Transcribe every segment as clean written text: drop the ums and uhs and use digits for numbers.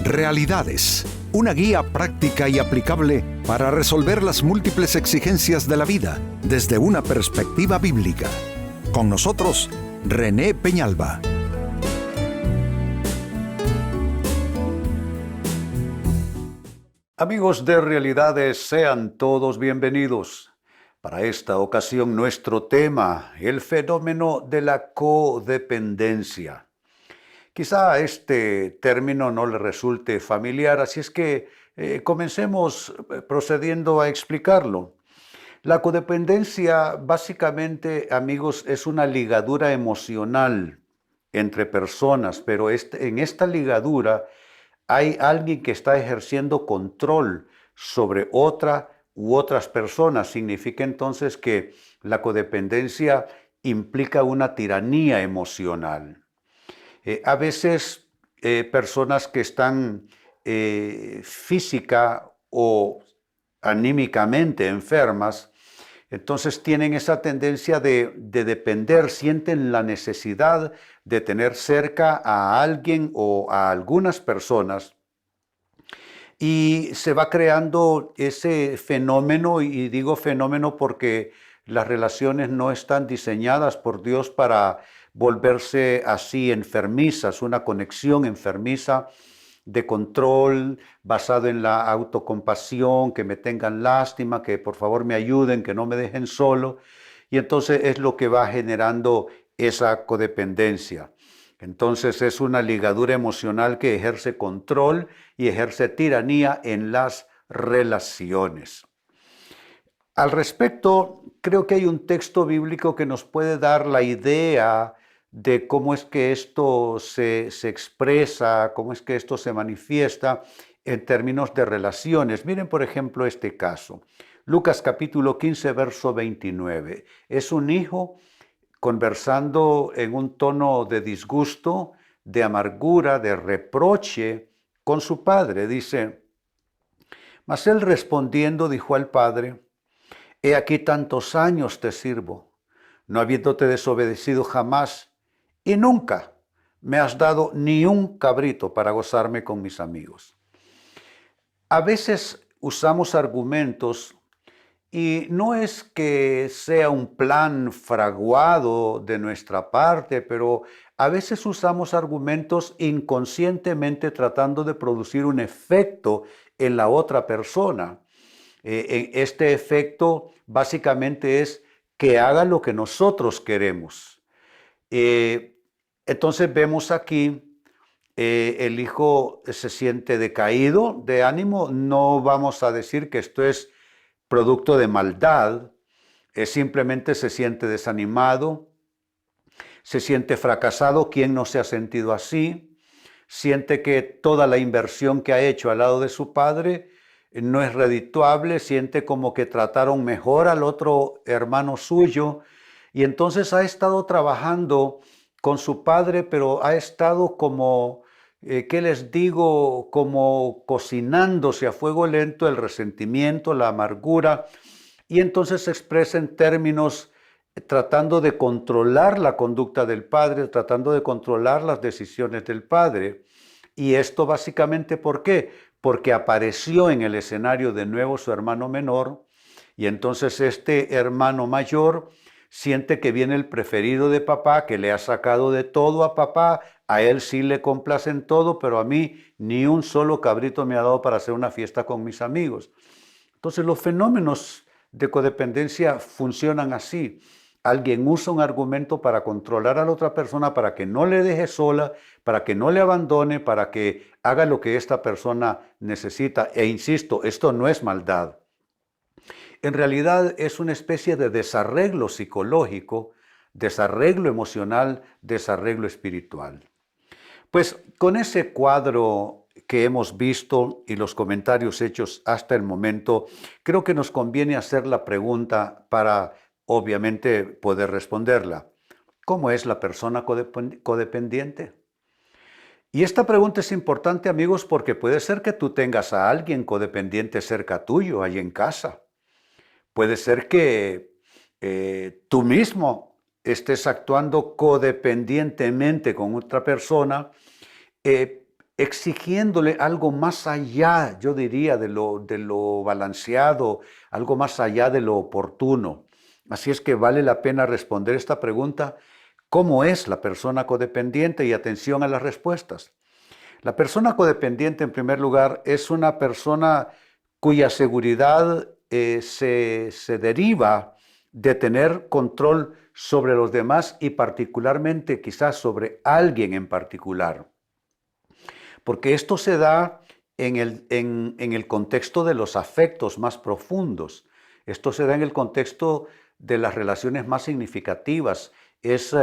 Realidades, una guía práctica y aplicable para resolver las múltiples exigencias de la vida desde una perspectiva bíblica. Con nosotros, René Peñalba. Amigos de Realidades, sean todos bienvenidos. Para esta ocasión, nuestro tema, el fenómeno de la codependencia. Quizá este término no le resulte familiar, así es que comencemos procediendo a explicarlo. La codependencia, básicamente, amigos, es una ligadura emocional entre personas, pero en esta ligadura hay alguien que está ejerciendo control sobre otra u otras personas. Significa entonces que la codependencia implica una tiranía emocional. A veces personas que están física o anímicamente enfermas, entonces tienen esa tendencia de depender, sienten la necesidad de tener cerca a alguien o a algunas personas y se va creando ese fenómeno, y digo fenómeno porque las relaciones no están diseñadas por Dios para volverse así enfermizas, una conexión enfermiza de control basado en la autocompasión, que me tengan lástima, que por favor me ayuden, que no me dejen solo. Y entonces es lo que va generando esa codependencia. Entonces es una ligadura emocional que ejerce control y ejerce tiranía en las relaciones. Al respecto, creo que hay un texto bíblico que nos puede dar la idea de cómo es que esto se expresa, cómo es que esto se manifiesta en términos de relaciones. Miren, por ejemplo, este caso. Lucas capítulo 15, verso 29. Es un hijo conversando en un tono de disgusto, de amargura, de reproche con su padre. Dice, mas él respondiendo dijo al padre, he aquí tantos años te sirvo, no habiéndote desobedecido jamás, y nunca me has dado ni un cabrito para gozarme con mis amigos. A veces usamos argumentos y no es que sea un plan fraguado de nuestra parte, pero a veces usamos argumentos inconscientemente tratando de producir un efecto en la otra persona. Este efecto básicamente es que haga lo que nosotros queremos. Entonces vemos aquí, el hijo se siente decaído de ánimo. No vamos a decir que esto es producto de maldad, simplemente se siente desanimado, se siente fracasado. ¿Quién no se ha sentido así? Siente que toda la inversión que ha hecho al lado de su padre no es redituable, siente como que trataron mejor al otro hermano suyo, y entonces ha estado trabajando con su padre, pero ha estado como, ¿qué les digo? Como cocinándose a fuego lento el resentimiento, la amargura, y entonces se expresa en términos tratando de controlar la conducta del padre, tratando de controlar las decisiones del padre. Y esto básicamente, ¿por qué? Porque apareció en el escenario de nuevo su hermano menor, y entonces este hermano mayor siente que viene el preferido de papá, que le ha sacado de todo a papá. A él sí le complacen todo, pero a mí ni un solo cabrito me ha dado para hacer una fiesta con mis amigos. Entonces los fenómenos de codependencia funcionan así. Alguien usa un argumento para controlar a la otra persona, para que no le deje sola, para que no le abandone, para que haga lo que esta persona necesita. E insisto, esto no es maldad. En realidad es una especie de desarreglo psicológico, desarreglo emocional, desarreglo espiritual. Pues con ese cuadro que hemos visto y los comentarios hechos hasta el momento, creo que nos conviene hacer la pregunta para, obviamente, poder responderla. ¿Cómo es la persona codependiente? Y esta pregunta es importante, amigos, porque puede ser que tú tengas a alguien codependiente cerca tuyo, ahí en casa. Puede ser que tú mismo estés actuando codependientemente con otra persona, exigiéndole algo más allá, yo diría, de lo balanceado, algo más allá de lo oportuno. Así es que vale la pena responder esta pregunta: ¿cómo es la persona codependiente? Y atención a las respuestas. La persona codependiente, en primer lugar, es una persona cuya seguridad se deriva de tener control sobre los demás y particularmente quizás sobre alguien en particular. Porque esto se da en el contexto de los afectos más profundos. Esto se da en el contexto de las relaciones más significativas. Es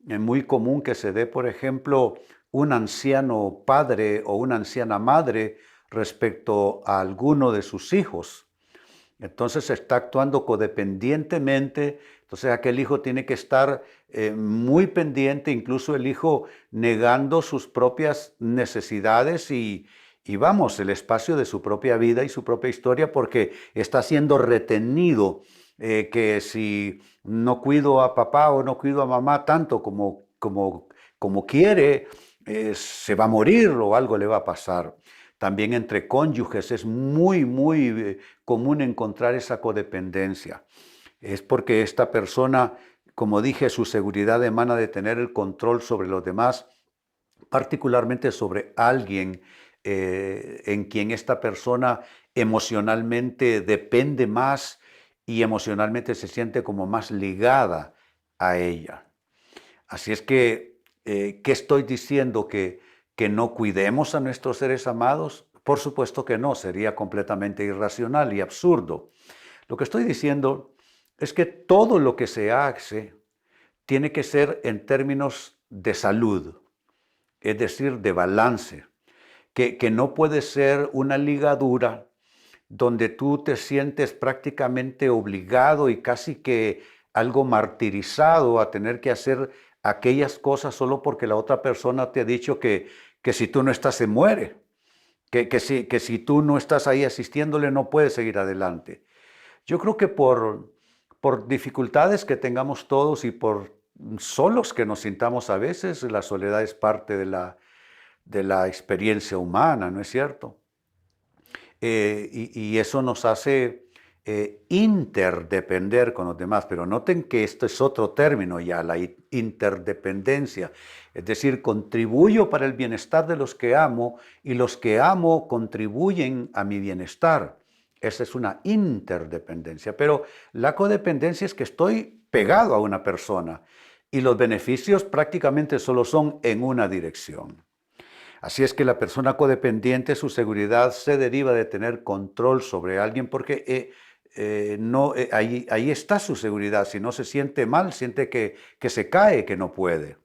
muy común que se dé, por ejemplo, un anciano padre o una anciana madre respecto a alguno de sus hijos. Entonces se está actuando codependientemente, entonces aquel hijo tiene que estar muy pendiente, incluso el hijo negando sus propias necesidades y vamos, el espacio de su propia vida y su propia historia, porque está siendo retenido, que si no cuido a papá o no cuido a mamá tanto como quiere, se va a morir o algo le va a pasar. También entre cónyuges es muy común encontrar esa codependencia. Es porque esta persona, como dije, su seguridad emana de tener el control sobre los demás, particularmente sobre alguien en quien esta persona emocionalmente depende más y emocionalmente se siente como más ligada a ella. Así es que, ¿qué estoy diciendo? ¿Que no cuidemos a nuestros seres amados? Por supuesto que no, sería completamente irracional y absurdo. Lo que estoy diciendo es que todo lo que se hace tiene que ser en términos de salud, es decir, de balance, que no puede ser una ligadura donde tú te sientes prácticamente obligado y casi que algo martirizado a tener que hacer aquellas cosas solo porque la otra persona te ha dicho que si tú no estás se muere, que si tú no estás ahí asistiéndole no puedes seguir adelante. Yo creo que por dificultades que tengamos todos y por solos que nos sintamos a veces, la soledad es parte de la experiencia humana, ¿no es cierto? Y eso nos hace interdepender con los demás, pero noten que esto es otro término ya, la interdependencia, es decir, contribuyo para el bienestar de los que amo y los que amo contribuyen a mi bienestar. Esa es una interdependencia, pero la codependencia es que estoy pegado a una persona y los beneficios prácticamente solo son en una dirección. Así es que la persona codependiente, su seguridad se deriva de tener control sobre alguien porque ahí está su seguridad. Si no se siente mal, siente que se cae, que no puede.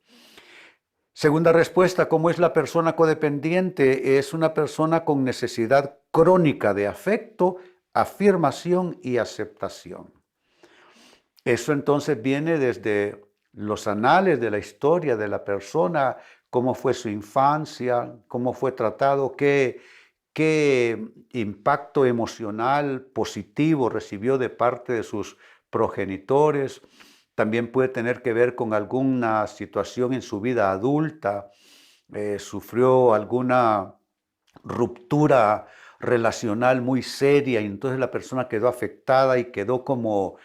Segunda respuesta: ¿cómo es la persona codependiente? Es una persona con necesidad crónica de afecto, afirmación y aceptación. Eso entonces viene desde los anales de la historia de la persona, cómo fue su infancia, cómo fue tratado, qué impacto emocional positivo recibió de parte de sus progenitores. También puede tener que ver con alguna situación en su vida adulta, sufrió alguna ruptura relacional muy seria y entonces la persona quedó afectada y quedó como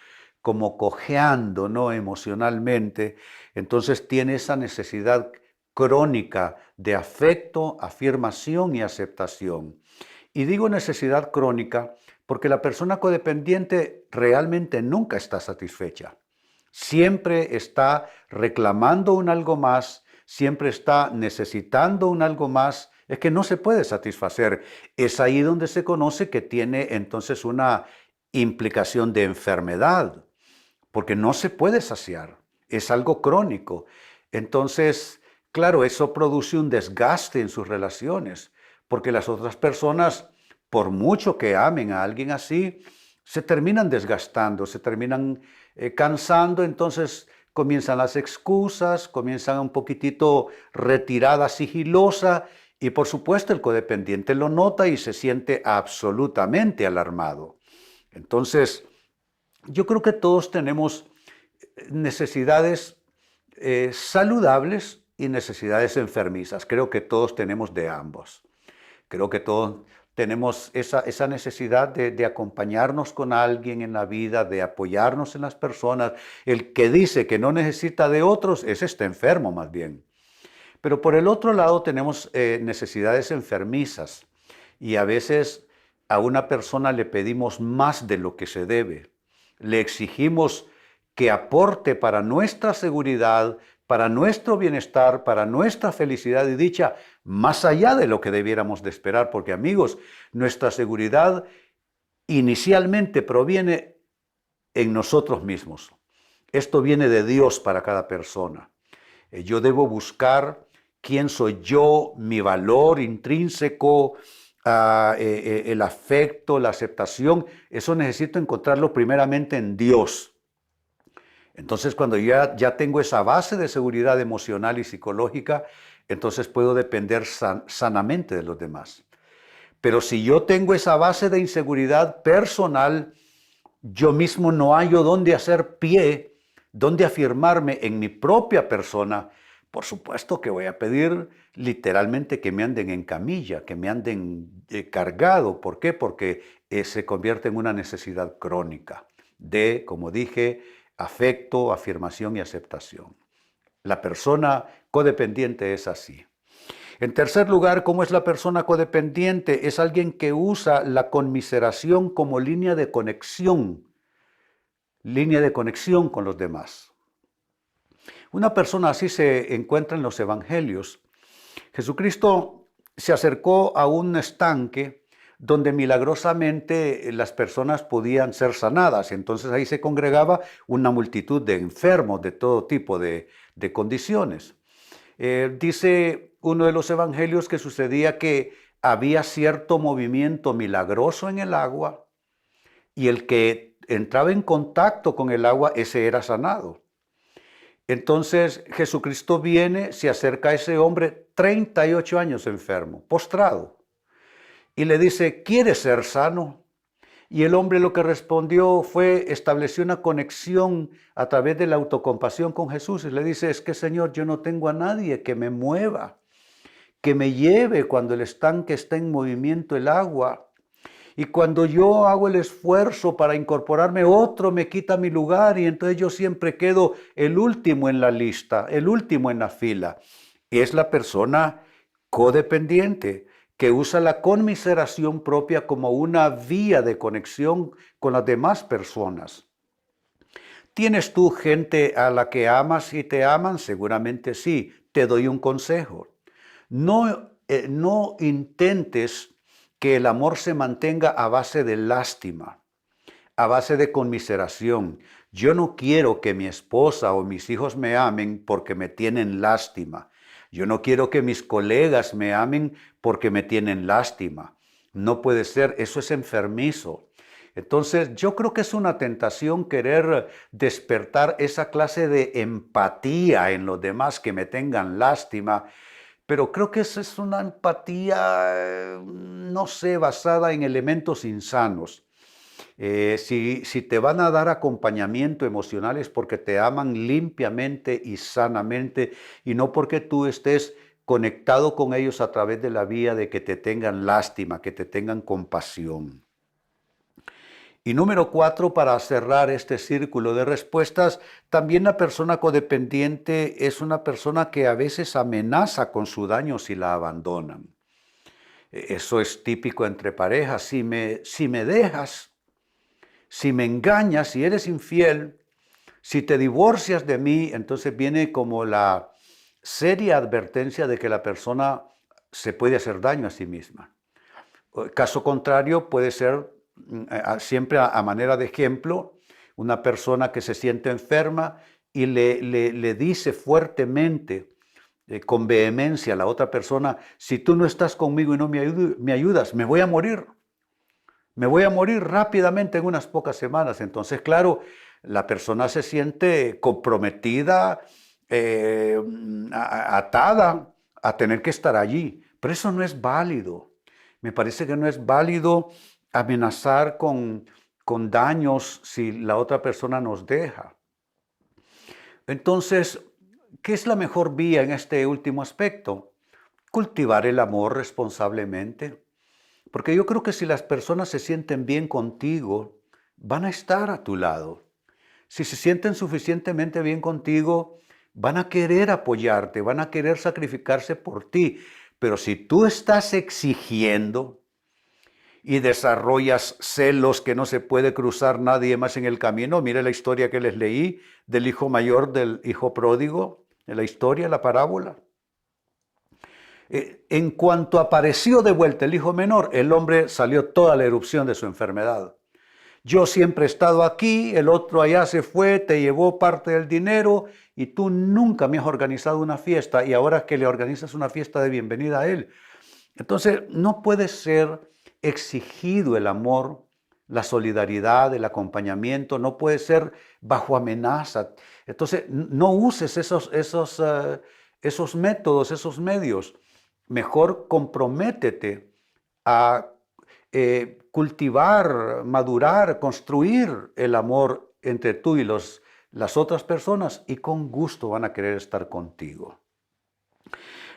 cojeando, ¿no?, emocionalmente. Entonces tiene esa necesidad crónica de afecto, afirmación y aceptación. Y digo necesidad crónica porque la persona codependiente realmente nunca está satisfecha. Siempre está reclamando un algo más, siempre está necesitando un algo más. Es que no se puede satisfacer. Es ahí donde se conoce que tiene entonces una implicación de enfermedad, porque no se puede saciar. Es algo crónico. Entonces, claro, eso produce un desgaste en sus relaciones, porque las otras personas, por mucho que amen a alguien así, se terminan desgastando, se terminan cansando, entonces comienzan las excusas, comienzan un poquitito retirada sigilosa y por supuesto el codependiente lo nota y se siente absolutamente alarmado. Entonces, yo creo que todos tenemos necesidades saludables y necesidades enfermizas. Creo que todos tenemos de ambos. Creo que todos tenemos esa necesidad de acompañarnos con alguien en la vida, de apoyarnos en las personas. El que dice que no necesita de otros, ese está enfermo más bien. Pero por el otro lado tenemos necesidades enfermizas y a veces a una persona le pedimos más de lo que se debe. Le exigimos que aporte para nuestra seguridad, para nuestro bienestar, para nuestra felicidad y dicha, más allá de lo que debiéramos de esperar. Porque amigos, nuestra seguridad inicialmente proviene en nosotros mismos. Esto viene de Dios para cada persona. Yo debo buscar quién soy yo, mi valor intrínseco, el afecto, la aceptación. Eso necesito encontrarlo primeramente en Dios. Entonces, cuando ya tengo esa base de seguridad emocional y psicológica, entonces puedo depender sanamente de los demás. Pero si yo tengo esa base de inseguridad personal, yo mismo no hallo dónde hacer pie, dónde afirmarme en mi propia persona. Por supuesto que voy a pedir literalmente que me anden en camilla, que me anden cargado. ¿Por qué? Porque se convierte en una necesidad crónica de, como dije, afecto, afirmación y aceptación. La persona codependiente es así. En tercer lugar, ¿cómo es la persona codependiente? Es alguien que usa la conmiseración como línea de conexión con los demás. Una persona así se encuentra en los evangelios. Jesucristo se acercó a un estanque donde milagrosamente las personas podían ser sanadas. Entonces ahí se congregaba una multitud de enfermos de todo tipo de condiciones. Dice uno de los evangelios que sucedía que había cierto movimiento milagroso en el agua y el que entraba en contacto con el agua, ese era sanado. Entonces Jesucristo viene, se acerca a ese hombre, 38 años enfermo, postrado, y le dice, ¿quieres ser sano? Y el hombre lo que respondió fue, estableció una conexión a través de la autocompasión con Jesús y le dice, es que Señor, yo no tengo a nadie que me mueva, que me lleve cuando el estanque está en movimiento el agua. Y cuando yo hago el esfuerzo para incorporarme, otro me quita mi lugar y entonces yo siempre quedo el último en la lista, el último en la fila. Y es la persona codependiente que usa la conmiseración propia como una vía de conexión con las demás personas. ¿Tienes tú gente a la que amas y te aman? Seguramente sí. Te doy un consejo. No intentes que el amor se mantenga a base de lástima, a base de conmiseración. Yo no quiero que mi esposa o mis hijos me amen porque me tienen lástima. Yo no quiero que mis colegas me amen porque me tienen lástima. No puede ser, eso es enfermizo. Entonces, yo creo que es una tentación querer despertar esa clase de empatía en los demás que me tengan lástima, pero creo que esa es una empatía, no sé, basada en elementos insanos. Si te van a dar acompañamiento emocional es porque te aman limpiamente y sanamente y no porque tú estés conectado con ellos a través de la vía de que te tengan lástima, que te tengan compasión. Y número 4, para cerrar este círculo de respuestas, también la persona codependiente es una persona que a veces amenaza con su daño si la abandonan. Eso es típico entre parejas. Si me dejas, si me engañas, si eres infiel, si te divorcias de mí, entonces viene como la seria advertencia de que la persona se puede hacer daño a sí misma. Caso contrario, puede ser siempre a manera de ejemplo, una persona que se siente enferma y le dice fuertemente, con vehemencia a la otra persona, si tú no estás conmigo y no me ayudas, me voy a morir. Me voy a morir rápidamente en unas pocas semanas. Entonces, claro, la persona se siente comprometida, atada a tener que estar allí. Pero eso no es válido. Me parece que no es válido amenazar con daños si la otra persona nos deja. Entonces, ¿qué es la mejor vía en este último aspecto? Cultivar el amor responsablemente. Porque yo creo que si las personas se sienten bien contigo, van a estar a tu lado. Si se sienten suficientemente bien contigo, van a querer apoyarte, van a querer sacrificarse por ti. Pero si tú estás exigiendo y desarrollas celos que no se puede cruzar nadie más en el camino, mire la historia que les leí del hijo mayor del hijo pródigo, en la historia, la parábola. En cuanto apareció de vuelta el hijo menor, el hombre salió toda la erupción de su enfermedad. Yo siempre he estado aquí, el otro allá se fue, te llevó parte del dinero y tú nunca me has organizado una fiesta y ahora que le organizas una fiesta de bienvenida a él. Entonces, no puede ser exigido el amor, la solidaridad, el acompañamiento, no puede ser bajo amenaza. Entonces, no uses esos métodos, esos medios. Mejor comprométete a cultivar, madurar, construir el amor entre tú y las otras personas y con gusto van a querer estar contigo.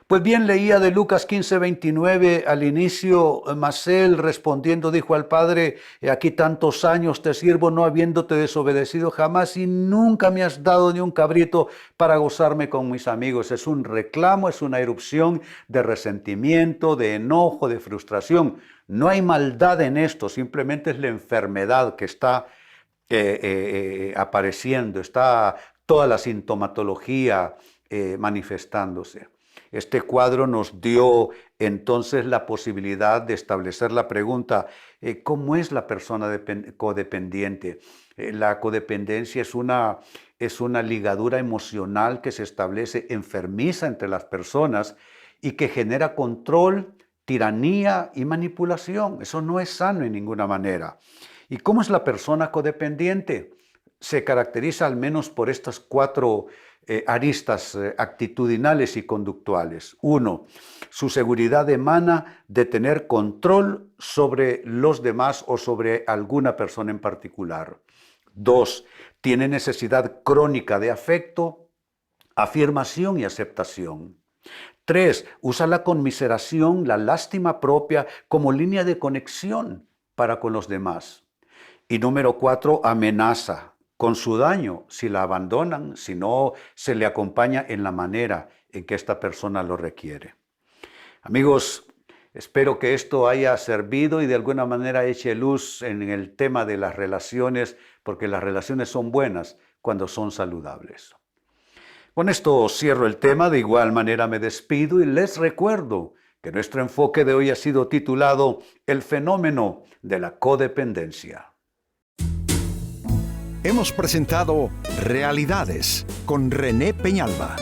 Pues bien, leía de Lucas 15:29 al inicio, mas él respondiendo dijo al padre, aquí tantos años te sirvo no habiéndote desobedecido jamás y nunca me has dado ni un cabrito para gozarme con mis amigos. Es un reclamo, es una erupción de resentimiento, de enojo, de frustración. No hay maldad en esto, simplemente es la enfermedad que está apareciendo, está toda la sintomatología manifestándose. Este cuadro nos dio entonces la posibilidad de establecer la pregunta, ¿cómo es la persona codependiente? La codependencia es una ligadura emocional que se establece enfermiza entre las personas y que genera control, tiranía y manipulación. Eso no es sano en ninguna manera. ¿Y cómo es la persona codependiente? Se caracteriza al menos por estas 4 aristas actitudinales y conductuales. 1. Su seguridad emana de tener control sobre los demás o sobre alguna persona en particular. 2. Tiene necesidad crónica de afecto, afirmación y aceptación. 3. Usa la conmiseración, la lástima propia como línea de conexión para con los demás. Y número 4, amenaza con su daño si la abandonan, si no se le acompaña en la manera en que esta persona lo requiere. Amigos, espero que esto haya servido y de alguna manera eche luz en el tema de las relaciones, porque las relaciones son buenas cuando son saludables. Con esto cierro el tema, de igual manera me despido y les recuerdo que nuestro enfoque de hoy ha sido titulado El fenómeno de la codependencia. Hemos presentado Realidades con René Peñalba.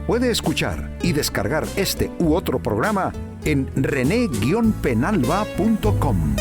Puede escuchar y descargar este u otro programa en rene-penalba.com.